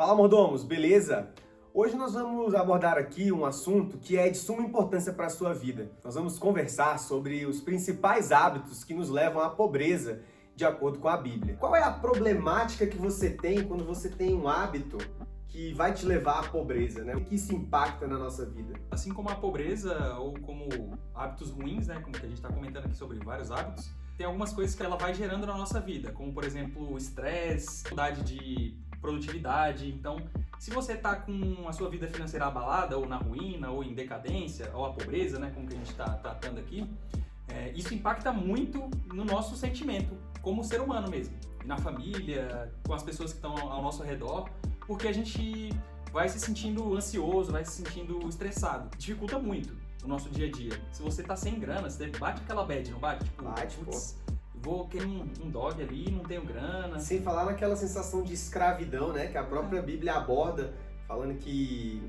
Fala, mordomos, beleza? Hoje nós vamos abordar aqui um assunto que é de suma importância para a sua vida. Nós vamos conversar sobre os principais hábitos que nos levam à pobreza, de acordo com a Bíblia. Qual é a problemática que você tem quando você tem um hábito que vai te levar à pobreza, né? O que isso impacta na nossa vida? Assim como a pobreza ou como hábitos ruins, né, como que a gente está comentando aqui sobre vários hábitos, tem algumas coisas que ela vai gerando na nossa vida, como por exemplo o estresse, dificuldade de produtividade. Então, se você está com a sua vida financeira abalada, ou na ruína, ou em decadência, ou a pobreza, né, como que a gente está tratando aqui, isso impacta muito no nosso sentimento, como ser humano mesmo, e na família, com as pessoas que estão ao nosso redor, porque a gente vai se sentindo ansioso, vai se sentindo estressado. Dificulta muito o nosso dia a dia. Se você tá sem grana, você bate aquela bad, não bate? Tipo, Bate, putz, vou querer um dog ali, não tenho grana. Sem falar naquela sensação de escravidão, né? Que a própria Bíblia aborda, falando que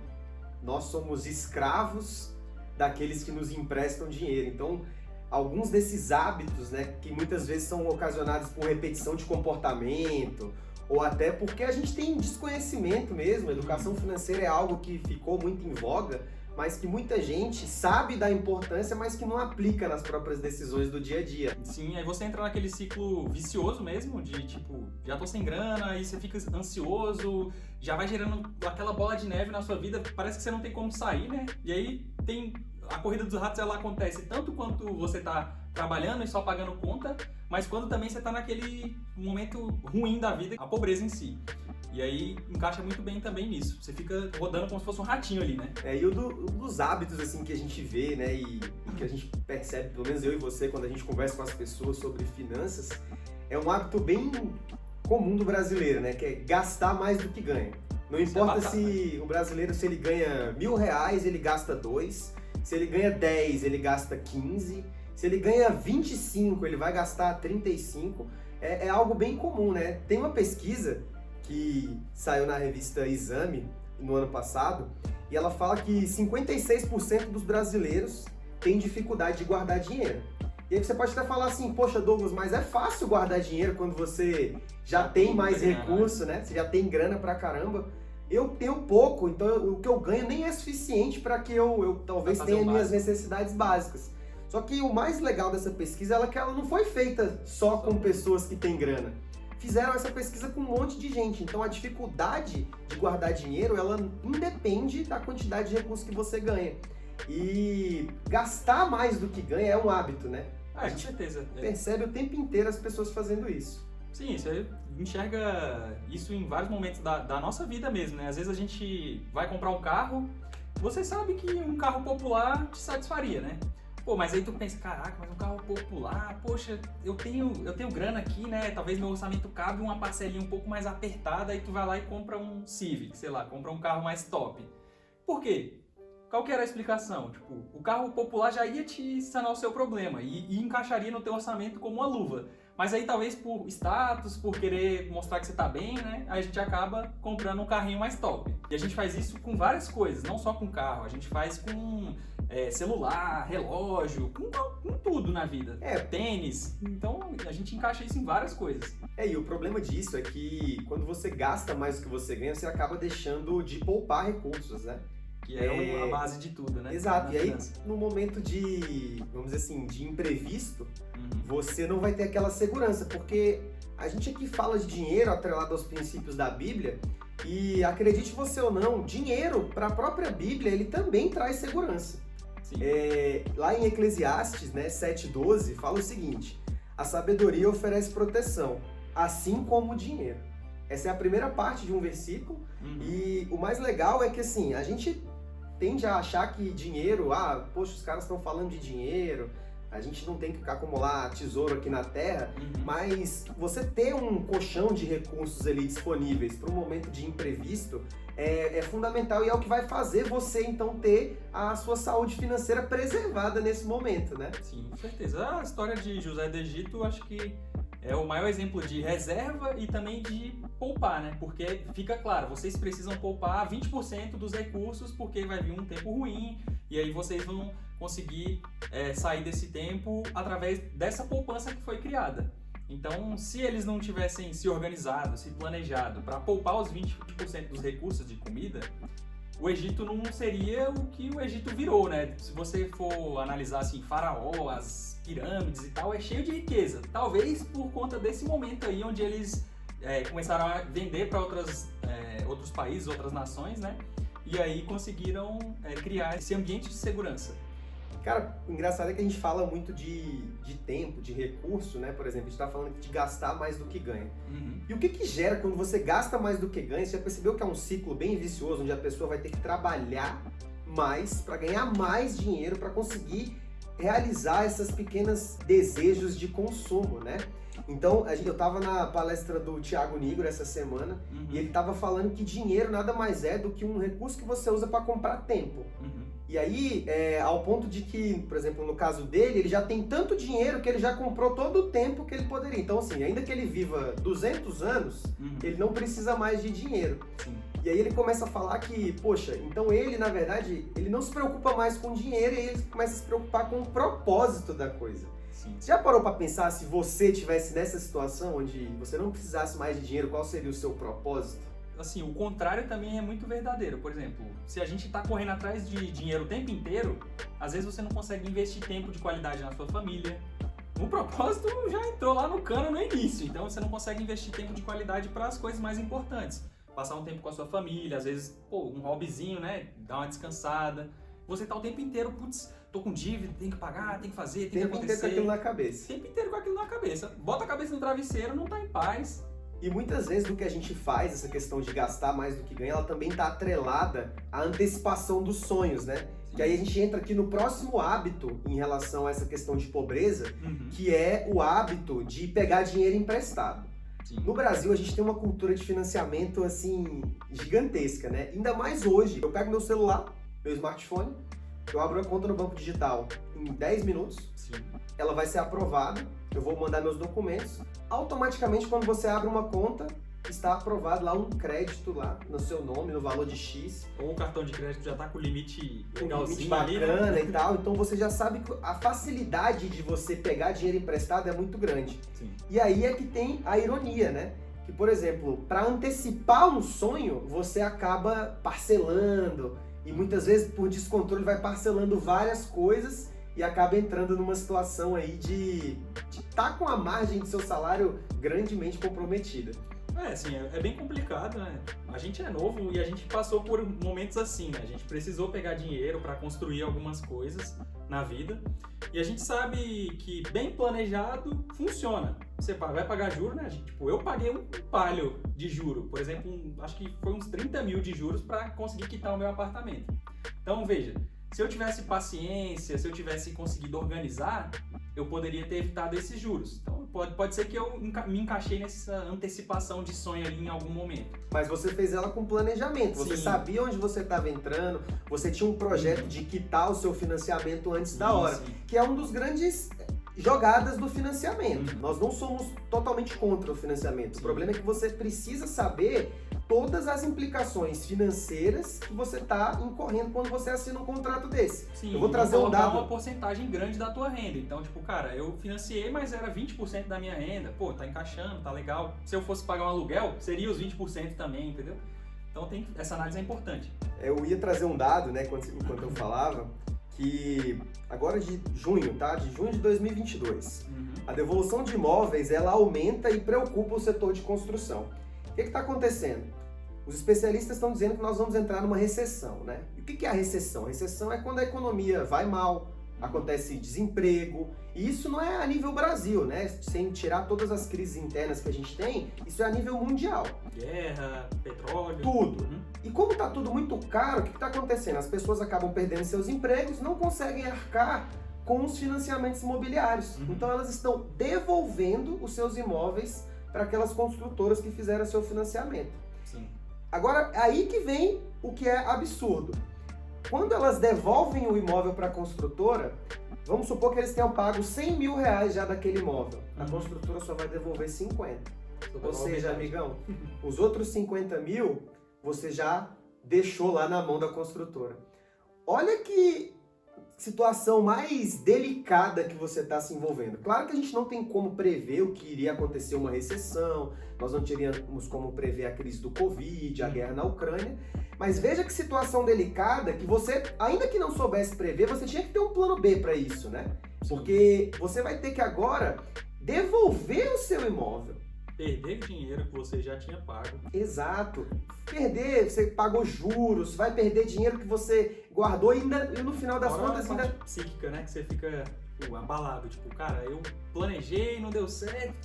nós somos escravos daqueles que nos emprestam dinheiro. Então, alguns desses hábitos, né, que muitas vezes são ocasionados por repetição de comportamento, ou até porque a gente tem desconhecimento mesmo. A educação financeira é algo que ficou muito em voga, mas que muita gente sabe da importância, mas que não aplica nas próprias decisões do dia a dia. Sim, aí você entra naquele ciclo vicioso mesmo, de tipo, já tô sem grana, aí você fica ansioso, já vai gerando aquela bola de neve na sua vida, parece que você não tem como sair, né? E aí tem a corrida dos ratos, ela acontece tanto quanto você tá trabalhando e só pagando conta, mas quando também você tá naquele momento ruim da vida, a pobreza em si. E aí encaixa muito bem também nisso. Você fica rodando como se fosse um ratinho ali, né? E um dos hábitos assim que a gente vê, né, e que a gente percebe, pelo menos eu e você, quando a gente conversa com as pessoas sobre finanças, é um hábito bem comum do brasileiro, né, que é gastar mais do que ganha. Não importa se o brasileiro, se ele ganha R$1.000, ele gasta 2, se ele ganha 10, ele gasta 15, se ele ganha 25, ele vai gastar 35. É algo bem comum, né? Tem uma pesquisa que saiu na revista Exame no ano passado, e ela fala que 56% dos brasileiros têm dificuldade de guardar dinheiro. E aí você pode até falar assim, poxa Douglas, mas é fácil guardar dinheiro quando você já tem mais recurso, né? Você já tem grana pra caramba. Eu tenho pouco, então o que eu ganho nem é suficiente para que eu talvez tenha minhas necessidades básicas. Só que o mais legal dessa pesquisa é que ela não foi feita só com pessoas que têm grana. Fizeram essa pesquisa com um monte de gente, então a dificuldade de guardar dinheiro, ela independe da quantidade de recursos que você ganha. E gastar mais do que ganha é um hábito, né? Com certeza. Percebe o tempo inteiro as pessoas fazendo isso. Sim, você enxerga isso em vários momentos da nossa vida mesmo, né? Às vezes a gente vai comprar um carro, você sabe que um carro popular te satisfaria, né? Pô, mas aí tu pensa, caraca, mas um carro popular, poxa, eu tenho grana aqui, né? Talvez meu orçamento cabe uma parcelinha um pouco mais apertada, aí tu vai lá e compra um Civic, sei lá, compra um carro mais top. Por quê? Qual que era a explicação? Tipo, o carro popular já ia te sanar o seu problema e encaixaria no teu orçamento como uma luva. Mas aí talvez por status, por querer mostrar que você tá bem, né? Aí a gente acaba comprando um carrinho mais top. E a gente faz isso com várias coisas, não só com carro. A gente faz com celular, relógio, com tudo na vida. Tênis. Então a gente encaixa isso em várias coisas. E o problema disso é que quando você gasta mais do que você ganha, você acaba deixando de poupar recursos, né? Que é a base de tudo, né? Exato. E aí, no momento de, vamos dizer assim, de imprevisto, você não vai ter aquela segurança, porque a gente aqui fala de dinheiro atrelado aos princípios da Bíblia, e acredite você ou não, dinheiro, para a própria Bíblia, ele também traz segurança. Lá em Eclesiastes, né, 7:12, fala o seguinte: a sabedoria oferece proteção, assim como o dinheiro. Essa é a primeira parte de um versículo, e o mais legal é que assim, a gente tende a achar que dinheiro, poxa, os caras estão falando de dinheiro, a gente não tem que acumular tesouro aqui na terra, mas você ter um colchão de recursos ali disponíveis para um momento de imprevisto é fundamental, e é o que vai fazer você então ter a sua saúde financeira preservada nesse momento, né? Sim, com certeza. A história de José do Egito, acho que é o maior exemplo de reserva e também de poupar, né? Porque fica claro, vocês precisam poupar 20% dos recursos porque vai vir um tempo ruim e aí vocês vão conseguir sair desse tempo através dessa poupança que foi criada. Então, se eles não tivessem se organizado, se planejado para poupar os 20% dos recursos de comida, o Egito não seria o que o Egito virou, né? Se você for analisar assim, Faraó, as pirâmides e tal, é cheio de riqueza. Talvez por conta desse momento aí onde eles começaram a vender para outros países, outras nações, né? E aí conseguiram criar esse ambiente de segurança. Cara, o engraçado é que a gente fala muito de tempo, de recurso, né? Por exemplo, a gente tá falando de gastar mais do que ganha. Uhum. E o que gera quando você gasta mais do que ganha? Você já percebeu que é um ciclo bem vicioso, onde a pessoa vai ter que trabalhar mais para ganhar mais dinheiro, para conseguir realizar esses pequenos desejos de consumo, né? Então, eu tava na palestra do Thiago Nigro essa semana, e ele tava falando que dinheiro nada mais é do que um recurso que você usa para comprar tempo. E aí, ao ponto de que, por exemplo, no caso dele, ele já tem tanto dinheiro que ele já comprou todo o tempo que ele poderia. Então, assim, ainda que ele viva 200 anos, ele não precisa mais de dinheiro. Sim. E aí ele começa a falar que, poxa, então ele, na verdade, ele não se preocupa mais com dinheiro, e ele começa a se preocupar com o propósito da coisa. Sim. Você já parou para pensar, se você estivesse nessa situação onde você não precisasse mais de dinheiro, qual seria o seu propósito? Assim, o contrário também é muito verdadeiro. Por exemplo, se a gente está correndo atrás de dinheiro o tempo inteiro, às vezes você não consegue investir tempo de qualidade na sua família. O propósito já entrou lá no cano no início, então você não consegue investir tempo de qualidade para as coisas mais importantes. Passar um tempo com a sua família, às vezes, um hobbyzinho, né? Dar uma descansada. Você tá o tempo inteiro, putz, tô com dívida, tem que pagar, tem que fazer, tem que acontecer. Tempo inteiro com aquilo na cabeça. O tempo inteiro com aquilo na cabeça. Bota a cabeça no travesseiro, não tá em paz. E muitas vezes do que a gente faz, essa questão de gastar mais do que ganha, ela também está atrelada à antecipação dos sonhos, né? Que aí a gente entra aqui no próximo hábito em relação a essa questão de pobreza, que é o hábito de pegar dinheiro emprestado. Sim. No Brasil, a gente tem uma cultura de financiamento, assim, gigantesca, né? Ainda mais hoje. Eu pego meu celular, meu smartphone, eu abro a conta no banco digital em 10 minutos, Sim. ela vai ser aprovada, eu vou mandar meus documentos. Automaticamente, quando você abre uma conta, está aprovado lá um crédito lá no seu nome, no valor de X. Ou o cartão de crédito já tá com o limite Um limite legalzinho bacana ali, né? e tal. Então você já sabe que a facilidade de você pegar dinheiro emprestado é muito grande. Sim. E aí é que tem a ironia, né? Que, por exemplo, para antecipar um sonho, você acaba parcelando. E muitas vezes, por descontrole, vai parcelando várias coisas e acaba entrando numa situação aí de estar com a margem do seu salário grandemente comprometida. Assim, é bem complicado, né? A gente é novo e a gente passou por momentos assim, né? A gente precisou pegar dinheiro para construir algumas coisas na vida e a gente sabe que bem planejado funciona. Você vai pagar juros, né? Tipo, eu paguei um palho de juro, por exemplo, acho que foi uns 30 mil de juros para conseguir quitar o meu apartamento. Então, veja, se eu tivesse paciência, se eu tivesse conseguido organizar, eu poderia ter evitado esses juros. Então, pode ser que eu me encaixei nessa antecipação de sonho ali em algum momento. Mas você fez ela com planejamento, você Sim. sabia onde você estava entrando, você tinha um projeto de quitar o seu financiamento antes da hora, Sim. que é um dos grandes jogadas do financiamento. Nós não somos totalmente contra o financiamento. O problema é que você precisa saber todas as implicações financeiras que você está incorrendo quando você assina um contrato desse. Sim, Eu vou trazer um colocar dado. uma porcentagem grande da tua renda. Então, tipo, cara, eu financiei, mas era 20% da minha renda. Pô, tá encaixando, tá legal. Se eu fosse pagar um aluguel, seria os 20% também, entendeu? Então, essa análise é importante. Eu ia trazer um dado, né, enquanto eu falava, que agora de junho, tá? De junho de 2022, a devolução de imóveis, ela aumenta e preocupa o setor de construção. O que está acontecendo? Os especialistas estão dizendo que nós vamos entrar numa recessão, né? E o que é a recessão? A recessão é quando a economia vai mal, acontece desemprego, e isso não é a nível Brasil, né? Sem tirar todas as crises internas que a gente tem, isso é a nível mundial. Guerra, petróleo... Tudo. E como está tudo muito caro, o que está acontecendo? As pessoas acabam perdendo seus empregos, não conseguem arcar com os financiamentos imobiliários. Então elas estão devolvendo os seus imóveis para aquelas construtoras que fizeram seu financiamento. Sim. Agora, aí que vem o que é absurdo. Quando elas devolvem o imóvel para a construtora, vamos supor que eles tenham pago 100 mil reais já daquele imóvel. A construtora só vai devolver 50. Ou seja, amigão, os outros 50 mil você já deixou lá na mão da construtora. Olha que situação mais delicada que você está se envolvendo. Claro que a gente não tem como prever o que iria acontecer, uma recessão, nós não teríamos como prever a crise do Covid, a guerra na Ucrânia, mas veja que situação delicada que você, ainda que não soubesse prever, você tinha que ter um plano B para isso, né? Porque você vai ter que agora devolver o seu imóvel. Perder dinheiro que você já tinha pago. Exato. Perder, você pagou juros, vai perder dinheiro que você guardou e no final das contas ainda... psíquica, né? Que você fica abalado. Tipo, cara, eu planejei, não deu certo,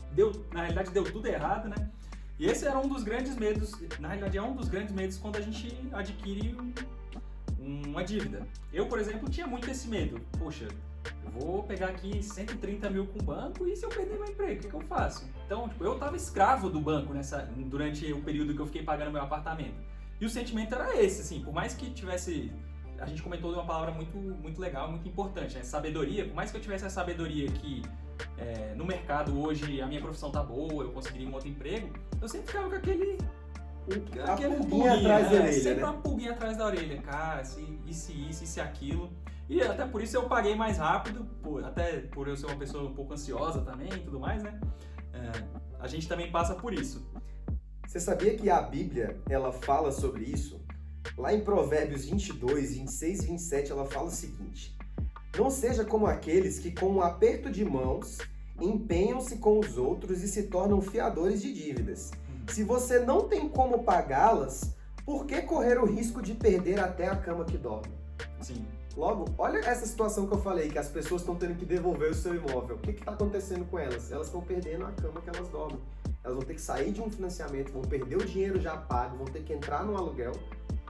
na realidade deu tudo errado, né? E esse era um dos grandes medos, na realidade é um dos grandes medos quando a gente adquire uma dívida. Eu, por exemplo, tinha muito esse medo. Poxa, eu vou pegar aqui 130 mil com o banco e se eu perder meu emprego, o que eu faço? Então, tipo, eu tava escravo do banco durante o período que eu fiquei pagando meu apartamento. E o sentimento era esse, assim, por mais que tivesse... A gente comentou de uma palavra muito, muito legal, muito importante, né? Sabedoria. Por mais que eu tivesse a sabedoria que no mercado hoje a minha profissão tá boa, eu conseguiria um outro emprego, eu sempre ficava com aquele pulguinha atrás da orelha, sempre né? uma pulguinha atrás da orelha. Cara, se aquilo... E até por isso eu paguei mais rápido, até por eu ser uma pessoa um pouco ansiosa também e tudo mais, né? A gente também passa por isso. Você sabia que a Bíblia, ela fala sobre isso? Lá em Provérbios 22, 26 e 27, ela fala o seguinte: não seja como aqueles que com um aperto de mãos empenham-se com os outros e se tornam fiadores de dívidas. Se você não tem como pagá-las, por que correr o risco de perder até a cama que dorme? Sim. Logo, olha essa situação que eu falei, que as pessoas estão tendo que devolver o seu imóvel. O que está acontecendo com elas? Elas estão perdendo a cama que elas dormem. Elas vão ter que sair de um financiamento, vão perder o dinheiro já pago, vão ter que entrar no aluguel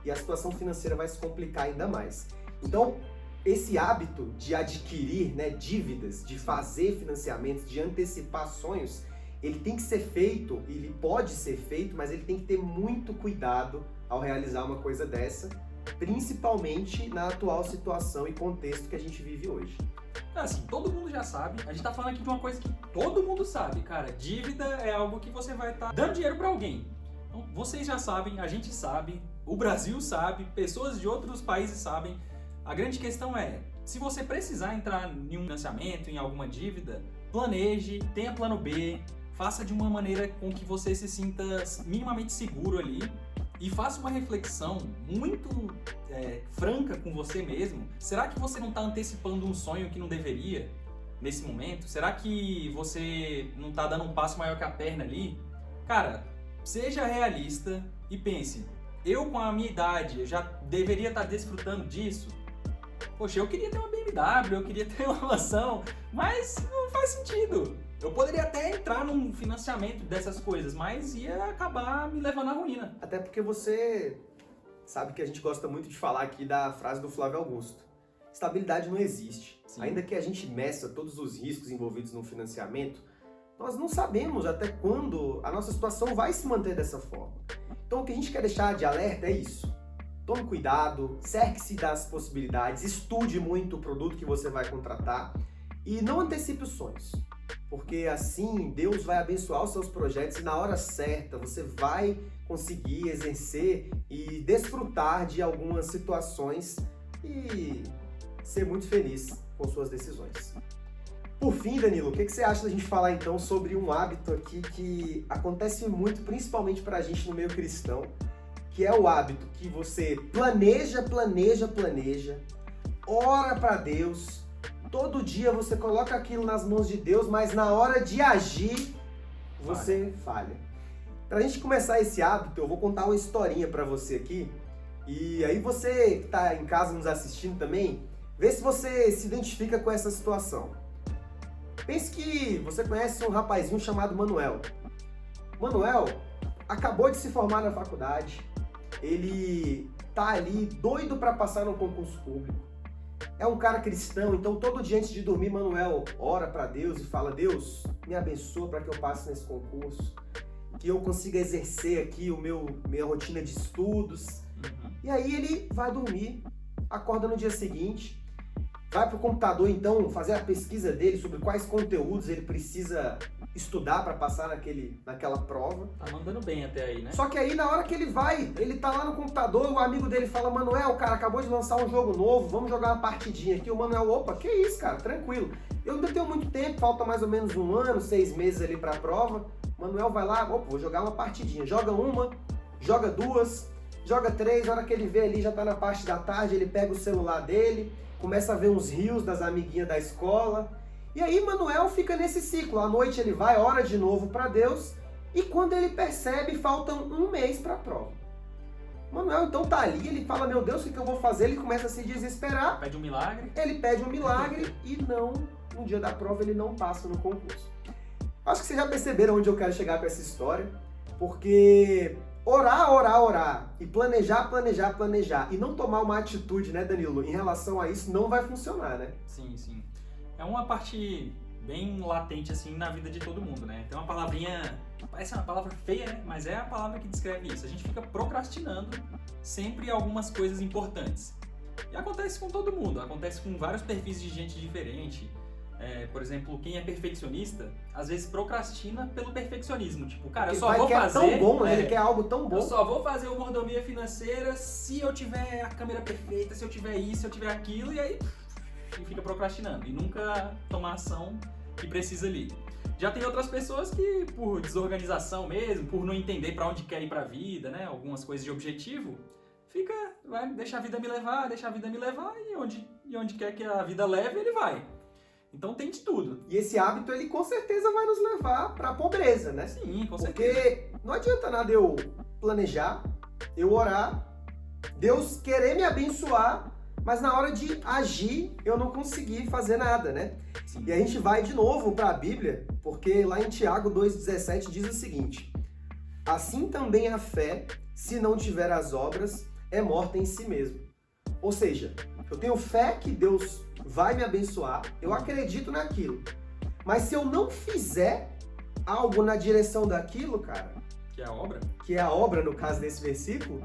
e a situação financeira vai se complicar ainda mais. Então, esse hábito de adquirir, né, dívidas, de fazer financiamentos, de antecipar sonhos, ele tem que ser feito, ele pode ser feito, mas ele tem que ter muito cuidado ao realizar uma coisa dessa, principalmente na atual situação e contexto que a gente vive hoje. Assim, todo mundo já sabe, a gente tá falando aqui de uma coisa que todo mundo sabe, cara, dívida é algo que você vai estar dando dinheiro pra alguém. Então, vocês já sabem, a gente sabe, o Brasil sabe, pessoas de outros países sabem. A grande questão é, se você precisar entrar em um financiamento, em alguma dívida, planeje, tenha plano B, faça de uma maneira com que você se sinta minimamente seguro ali e faça uma reflexão muito franca com você mesmo. Será que você não está antecipando um sonho que não deveria nesse momento? Será que você não está dando um passo maior que a perna ali? Cara, seja realista e pense, eu com a minha idade eu já deveria estar desfrutando disso? Poxa, eu queria ter uma BMW, eu queria ter uma mansão, mas não faz sentido. Eu poderia até entrar num financiamento dessas coisas, mas ia acabar me levando à ruína. Até porque você sabe que a gente gosta muito de falar aqui da frase do Flávio Augusto. Estabilidade não existe. Sim. Ainda que a gente meça todos os riscos envolvidos no financiamento, nós não sabemos até quando a nossa situação vai se manter dessa forma. Então o que a gente quer deixar de alerta é isso. Tome cuidado, cerque-se das possibilidades, estude muito o produto que você vai contratar e não antecipe os sonhos. Porque assim Deus vai abençoar os seus projetos e na hora certa você vai conseguir exercer e desfrutar de algumas situações e ser muito feliz com suas decisões. Por fim, Danilo, o que você acha da gente falar então sobre um hábito aqui que acontece muito, principalmente pra gente no meio cristão, que é o hábito que você planeja, ora pra Deus, todo dia você coloca aquilo nas mãos de Deus, mas na hora de agir, você falha. Pra gente começar esse hábito, eu vou contar uma historinha pra você aqui, e aí você que tá em casa nos assistindo também, vê se você se identifica com essa situação. Pense que você conhece um rapazinho chamado Manuel. Manuel acabou de se formar na faculdade, ele tá ali doido para passar no concurso público. É um cara cristão, então todo dia antes de dormir, Manuel ora para Deus e fala: Deus, me abençoa para que eu passe nesse concurso, que eu consiga exercer aqui minha rotina de estudos. E aí ele vai dormir, acorda no dia seguinte, vai pro computador então fazer a pesquisa dele sobre quais conteúdos ele precisa estudar para passar naquela prova. Tá mandando bem até aí, né? Só que aí na hora que ele tá lá no computador, o amigo dele fala: Manuel, cara, acabou de lançar um jogo novo, vamos jogar uma partidinha aqui. O Manuel: opa, que isso, cara, tranquilo. Eu ainda tenho muito tempo, falta mais ou menos 1 ano, 6 meses ali pra prova. O Manuel vai lá: opa, vou jogar uma partidinha. Joga uma, joga 2, joga 3, na hora que ele vê ali, já tá na parte da tarde, ele pega o celular dele, começa a ver uns reels das amiguinhas da escola. E aí Manuel fica nesse ciclo. À noite ele vai, ora de novo para Deus, e quando ele percebe, faltam 1 mês para a prova. Manuel então tá ali, ele fala: meu Deus, o que eu vou fazer? Ele começa a se desesperar. Pede um milagre. Ele pede um milagre e no dia da prova ele não passa no concurso. Acho que vocês já perceberam onde eu quero chegar com essa história, porque orar e planejar e não tomar uma atitude, né, Danilo, em relação a isso não vai funcionar, né? Sim. É uma parte bem latente, assim, na vida de todo mundo, né? Tem uma palavrinha, parece uma palavra feia, né? Mas é a palavra que descreve isso. A gente fica procrastinando sempre algumas coisas importantes. E acontece com todo mundo, acontece com vários perfis de gente diferente. Por exemplo, quem é perfeccionista, às vezes procrastina pelo perfeccionismo. Tipo, cara, eu só vou fazer... É tão bom, né? Ele quer algo tão bom. Eu só vou fazer o Mordomia Financeira se eu tiver a câmera perfeita, se eu tiver isso, se eu tiver aquilo, e aí... E fica procrastinando e nunca toma ação que precisa ali. Já tem outras pessoas que, por desorganização mesmo, por não entender para onde quer ir para a vida, né, algumas coisas de objetivo, vai deixar a vida me levar, e onde quer que a vida leve, ele vai. Então tem de tudo. E esse hábito, ele com certeza vai nos levar para a pobreza, né? Sim, com certeza. Porque não adianta nada eu planejar, eu orar, Deus querer me abençoar, mas na hora de agir, eu não consegui fazer nada, né? Sim. E a gente vai de novo para a Bíblia, porque lá em Tiago 2,17 diz o seguinte: assim também a fé, se não tiver as obras, é morta em si mesmo. Ou seja, eu tenho fé que Deus vai me abençoar, eu acredito naquilo, mas se eu não fizer algo na direção daquilo, cara... Que é a obra? Que é a obra, no caso desse versículo...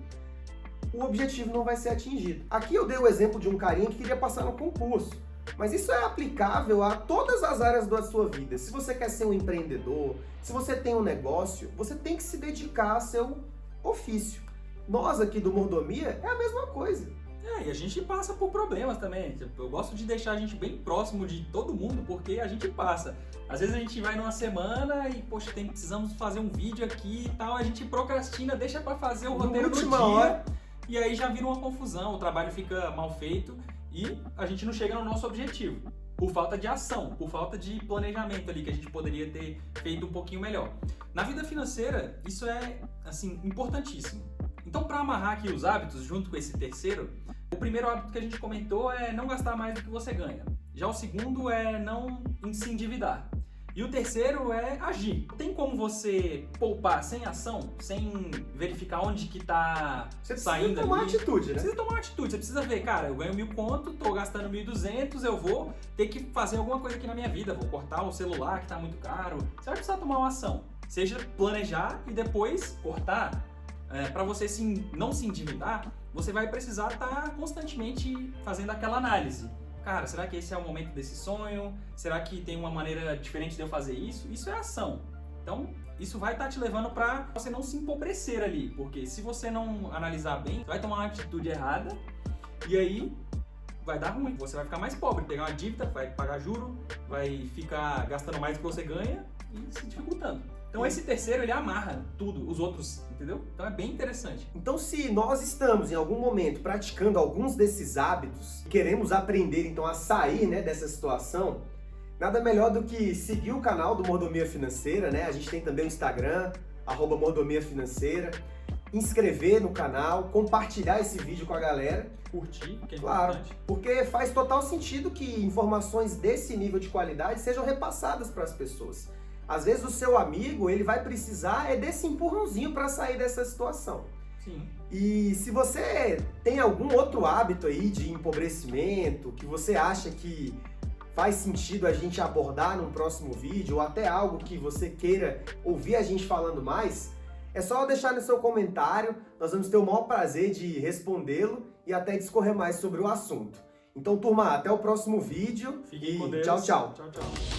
o objetivo não vai ser atingido. Aqui eu dei o exemplo de um carinha que queria passar no concurso, mas isso é aplicável a todas as áreas da sua vida. Se você quer ser um empreendedor, se você tem um negócio, você tem que se dedicar ao seu ofício. Nós aqui do Mordomia é a mesma coisa. E a gente passa por problemas também. Eu gosto de deixar a gente bem próximo de todo mundo, porque a gente passa. Às vezes a gente vai numa semana e, poxa, precisamos fazer um vídeo aqui e tal, a gente procrastina, deixa pra fazer o roteiro no dia. Hora. E aí já vira uma confusão, o trabalho fica mal feito e a gente não chega no nosso objetivo. Por falta de ação, por falta de planejamento ali, que a gente poderia ter feito um pouquinho melhor. Na vida financeira, isso é, assim, importantíssimo. Então, para amarrar aqui os hábitos, junto com esse terceiro, o primeiro hábito que a gente comentou é não gastar mais do que você ganha. Já o segundo é não se endividar. E o terceiro é agir. Tem como você poupar sem ação, sem verificar onde que tá saindo ali? Você precisa tomar atitude, né? Precisa tomar atitude. Você precisa ver, cara, eu ganho 1.000 conto, tô gastando 1.200, eu vou ter que fazer alguma coisa aqui na minha vida. Vou cortar o celular que tá muito caro. Você vai precisar tomar uma ação. Seja planejar e depois cortar. Para você não se endividar, você vai precisar estar constantemente fazendo aquela análise. Cara, será que esse é o momento desse sonho? Será que tem uma maneira diferente de eu fazer isso? Isso é ação. Então, isso vai estar te levando para você não se empobrecer ali, porque se você não analisar bem, você vai tomar uma atitude errada e aí vai dar ruim. Você vai ficar mais pobre, pegar uma dívida, vai pagar juro, vai ficar gastando mais do que você ganha e se dificultando. Então esse terceiro, ele amarra tudo, os outros, entendeu? Então é bem interessante. Então se nós estamos em algum momento praticando alguns desses hábitos, queremos aprender então a sair, né, dessa situação, nada melhor do que seguir o canal do Mordomia Financeira, né? A gente tem também o Instagram, @Mordomia Financeira, inscrever no canal, compartilhar esse vídeo com a galera. Curtir, que é claro, importante. Porque faz total sentido que informações desse nível de qualidade sejam repassadas para as pessoas. Às vezes o seu amigo, ele vai precisar desse empurrãozinho para sair dessa situação. Sim. E se você tem algum outro hábito aí de empobrecimento, que você acha que faz sentido a gente abordar num próximo vídeo, ou até algo que você queira ouvir a gente falando mais, é só deixar no seu comentário, nós vamos ter o maior prazer de respondê-lo e até discorrer mais sobre o assunto. Então, turma, até o próximo vídeo Fiquem e com Deus. tchau, tchau. Tchau, tchau.